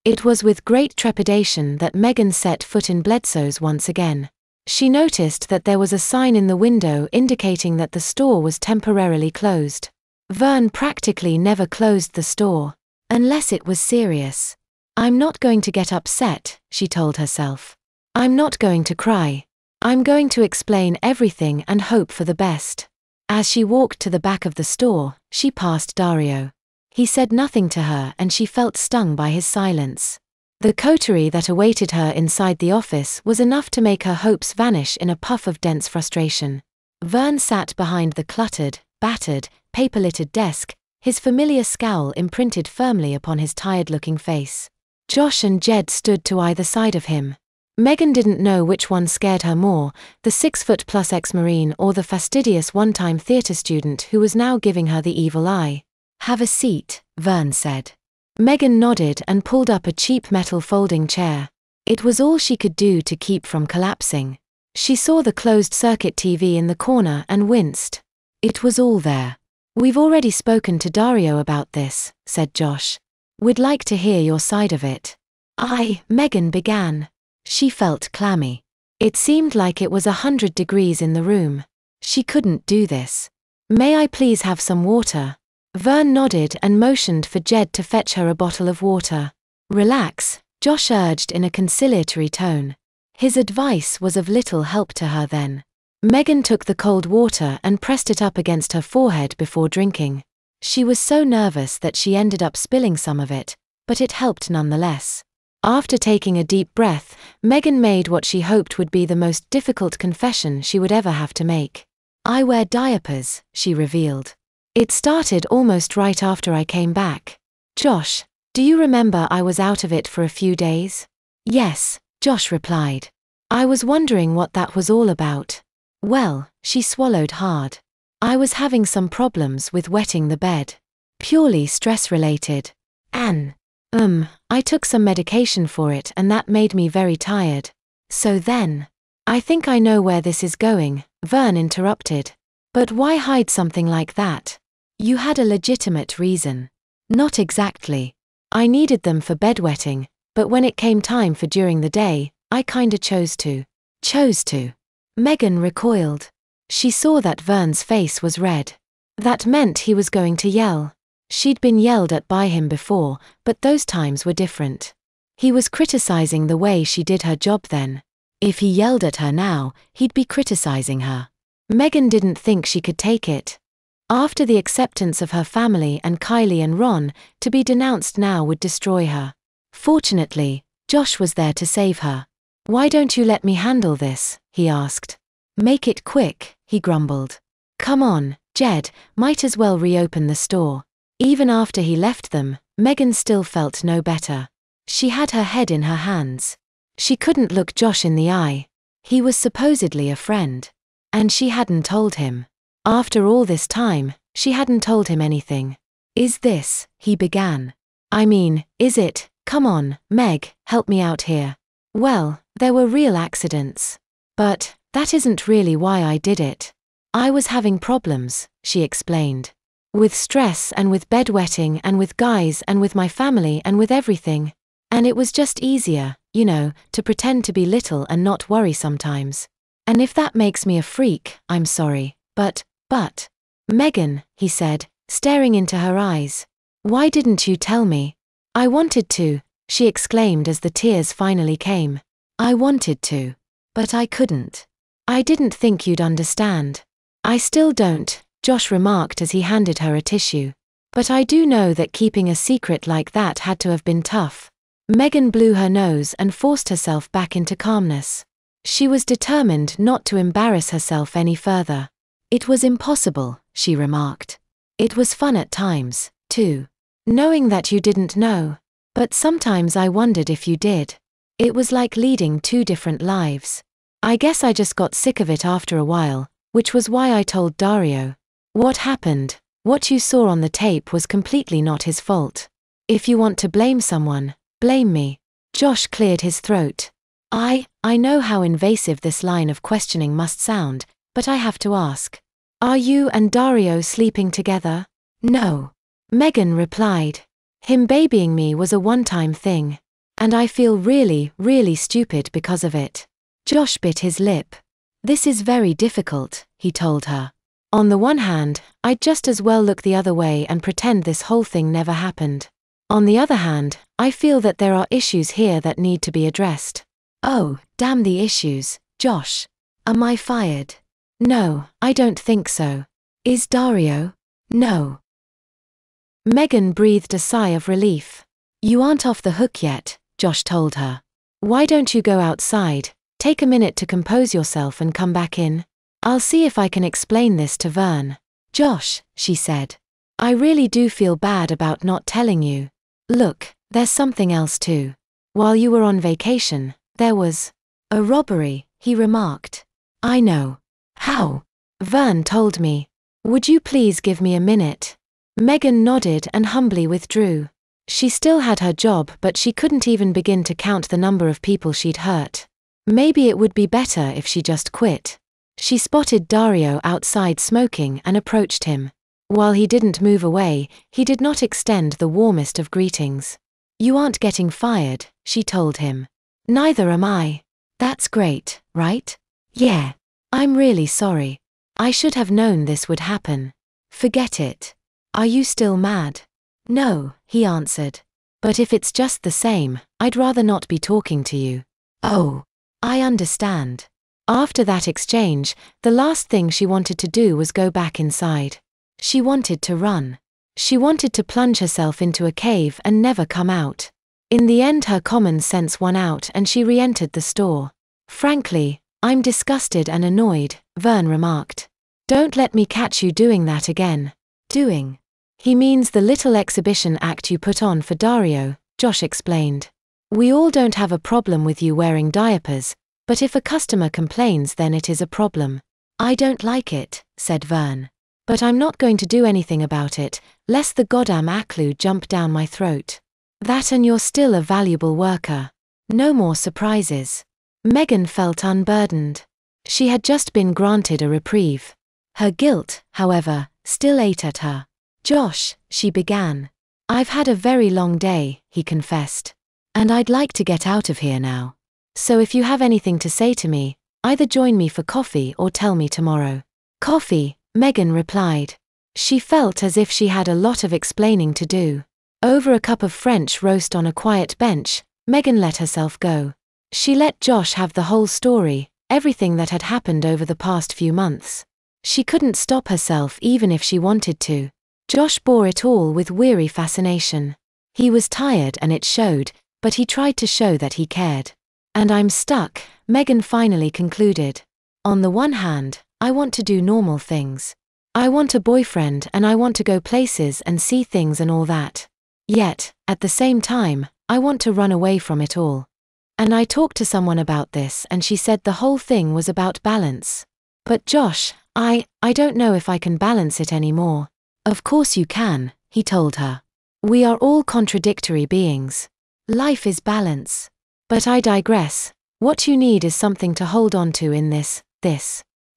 It was with great trepidation that Megan set foot in Bledsoe's once again. She noticed that there was a sign in the window indicating that the store was temporarily closed. Vern practically never closed the store. Unless it was serious. I'm not going to get upset, she told herself. I'm not going to cry. I'm going to explain everything and hope for the best. As she walked to the back of the store, she passed Dario. He said nothing to her and she felt stung by his silence. The coterie that awaited her inside the office was enough to make her hopes vanish in a puff of dense frustration. Vern sat behind the cluttered, battered, paper-littered desk, his familiar scowl imprinted firmly upon his tired-looking face. Josh and Jed stood to either side of him. Megan didn't know which one scared her more, the 6-foot-plus ex-Marine or the fastidious one-time theater student who was now giving her the evil eye. Have a seat, Vern said. Megan nodded and pulled up a cheap metal folding chair. It was all she could do to keep from collapsing. She saw the closed-circuit TV in the corner and winced. It was all there. We've already spoken to Dario about this, said Josh. We'd like to hear your side of it. Megan began. She felt clammy. It seemed like it was 100 degrees in the room. She couldn't do this. May I please have some water? Vern nodded and motioned for Jed to fetch her a bottle of water. Relax, Josh urged in a conciliatory tone. His advice was of little help to her then. Megan took the cold water and pressed it up against her forehead before drinking. She was so nervous that she ended up spilling some of it, but it helped nonetheless. After taking a deep breath, Megan made what she hoped would be the most difficult confession she would ever have to make. I wear diapers, she revealed. It started almost right after I came back. Josh, do you remember I was out of it for a few days? Yes, Josh replied. I was wondering what that was all about. Well, she swallowed hard. I was having some problems with wetting the bed. Purely stress-related. I took some medication for it and that made me very tired. So then. I think I know where this is going, Vern interrupted. But why hide something like that? You had a legitimate reason. Not exactly. I needed them for bedwetting, but when it came time for during the day, I kinda chose to. Megan recoiled. She saw that Vern's face was red. That meant he was going to yell. She'd been yelled at by him before, but those times were different. He was criticizing the way she did her job then. If he yelled at her now, he'd be criticizing her. Megan didn't think she could take it. After the acceptance of her family and Kylie and Ron, to be denounced now would destroy her. Fortunately, Josh was there to save her. Why don't you let me handle this? He asked. Make it quick, he grumbled. Come on, Jed, might as well reopen the store. Even after he left them, Megan still felt no better. She had her head in her hands. She couldn't look Josh in the eye. He was supposedly a friend. And she hadn't told him. After all this time, she hadn't told him anything. Is this, he began. I mean, is it, come on, Meg, help me out here. Well, there were real accidents. But, that isn't really why I did it. I was having problems, she explained. With stress and with bedwetting and with guys and with my family and with everything. And it was just easier, to pretend to be little and not worry sometimes. And if that makes me a freak, I'm sorry, but, Megan, he said, staring into her eyes. Why didn't you tell me? I wanted to, she exclaimed as the tears finally came. I wanted to. But I couldn't. I didn't think you'd understand. I still don't, Josh remarked as he handed her a tissue. But I do know that keeping a secret like that had to have been tough. Megan blew her nose and forced herself back into calmness. She was determined not to embarrass herself any further. It was impossible, she remarked. It was fun at times, too. Knowing that you didn't know. But sometimes I wondered if you did. It was like leading two different lives. I guess I just got sick of it after a while, which was why I told Dario. What happened, what you saw on the tape was completely not his fault. If you want to blame someone, blame me. Josh cleared his throat. I know how invasive this line of questioning must sound, but I have to ask. Are you and Dario sleeping together? No. Megan replied. Him babying me was a one-time thing. And I feel really, really stupid because of it. Josh bit his lip. This is very difficult, he told her. On the one hand, I'd just as well look the other way and pretend this whole thing never happened. On the other hand, I feel that there are issues here that need to be addressed. Oh, damn the issues, Josh. Am I fired? No, I don't think so. Is Dario? No. Megan breathed a sigh of relief. You aren't off the hook yet, Josh told her. Why don't you go outside, take a minute to compose yourself and come back in? I'll see if I can explain this to Vern. Josh, she said. I really do feel bad about not telling you. Look, there's something else too. While you were on vacation, there was a robbery, he remarked. I know. How? Vern told me. Would you please give me a minute? Megan nodded and humbly withdrew. She still had her job, but she couldn't even begin to count the number of people she'd hurt. Maybe it would be better if she just quit. She spotted Dario outside smoking and approached him. While he didn't move away, he did not extend the warmest of greetings. You aren't getting fired, she told him. Neither am I. That's great, right? Yeah. I'm really sorry. I should have known this would happen. Forget it. Are you still mad? No, he answered. But if it's just the same, I'd rather not be talking to you. Oh, I understand. After that exchange, the last thing she wanted to do was go back inside. She wanted to run. She wanted to plunge herself into a cave and never come out. In the end, her common sense won out and she re-entered the store. Frankly, I'm disgusted and annoyed, Vern remarked. Don't let me catch you doing that again. Doing? He means the little exhibition act you put on for Dario, Josh explained. We all don't have a problem with you wearing diapers, but if a customer complains, then it is a problem. I don't like it, said Vern. But I'm not going to do anything about it, lest the goddamn ACLU jump down my throat. That, and you're still a valuable worker. No more surprises. Megan felt unburdened. She had just been granted a reprieve. Her guilt, however, still ate at her. Josh, she began. I've had a very long day, he confessed. And I'd like to get out of here now. So if you have anything to say to me, either join me for coffee or tell me tomorrow. Coffee, Megan replied. She felt as if she had a lot of explaining to do. Over a cup of French roast on a quiet bench, Megan let herself go. She let Josh have the whole story, everything that had happened over the past few months. She couldn't stop herself even if she wanted to. Josh bore it all with weary fascination. He was tired and it showed, but he tried to show that he cared. And I'm stuck, Megan finally concluded. On the one hand, I want to do normal things. I want a boyfriend and I want to go places and see things and all that. Yet, at the same time, I want to run away from it all. And I talked to someone about this and she said the whole thing was about balance. But Josh, I don't know if I can balance it anymore. Of course you can, he told her. We are all contradictory beings. Life is balance. But I digress. What you need is something to hold on to in this.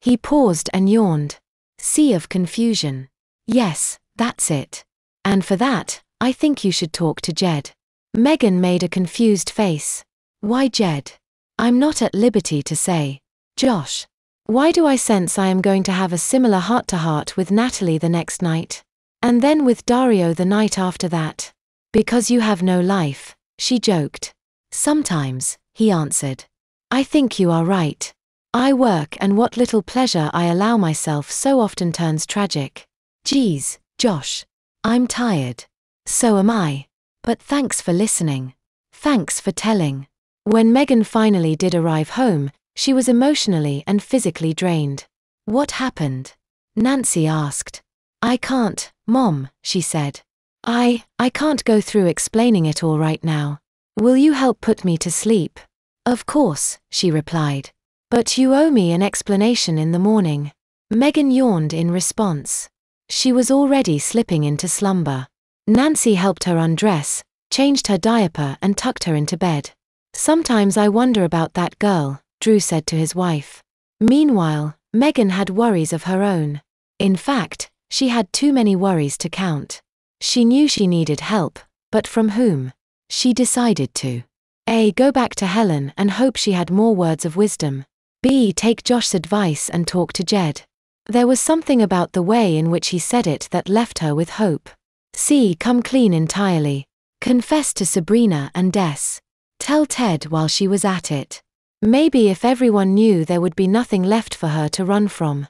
He paused and yawned. Sea of confusion. Yes, that's it. And for that, I think you should talk to Jed. Megan made a confused face. Why Jed? I'm not at liberty to say. Josh. Why do I sense I am going to have a similar heart-to-heart with Natalie the next night? And then with Dario the night after that? Because you have no life, she joked. Sometimes, he answered. I think you are right. I work and what little pleasure I allow myself so often turns tragic. Geez, Josh. I'm tired. So am I. But thanks for listening. Thanks for telling. When Megan finally did arrive home, she was emotionally and physically drained. What happened? Nancy asked. I can't, Mom, she said. I can't go through explaining it all right now. Will you help put me to sleep? Of course, she replied. But you owe me an explanation in the morning. Megan yawned in response. She was already slipping into slumber. Nancy helped her undress, changed her diaper and tucked her into bed. Sometimes I wonder about that girl, Drew said to his wife. Meanwhile, Megan had worries of her own. In fact, she had too many worries to count. She knew she needed help, but from whom? She decided to A. Go back to Helen and hope she had more words of wisdom. B. Take Josh's advice and talk to Jed. There was something about the way in which he said it that left her with hope. C. Come clean entirely. Confess to Sabrina and Des. Tell Ted while she was at it. Maybe if everyone knew, there would be nothing left for her to run from.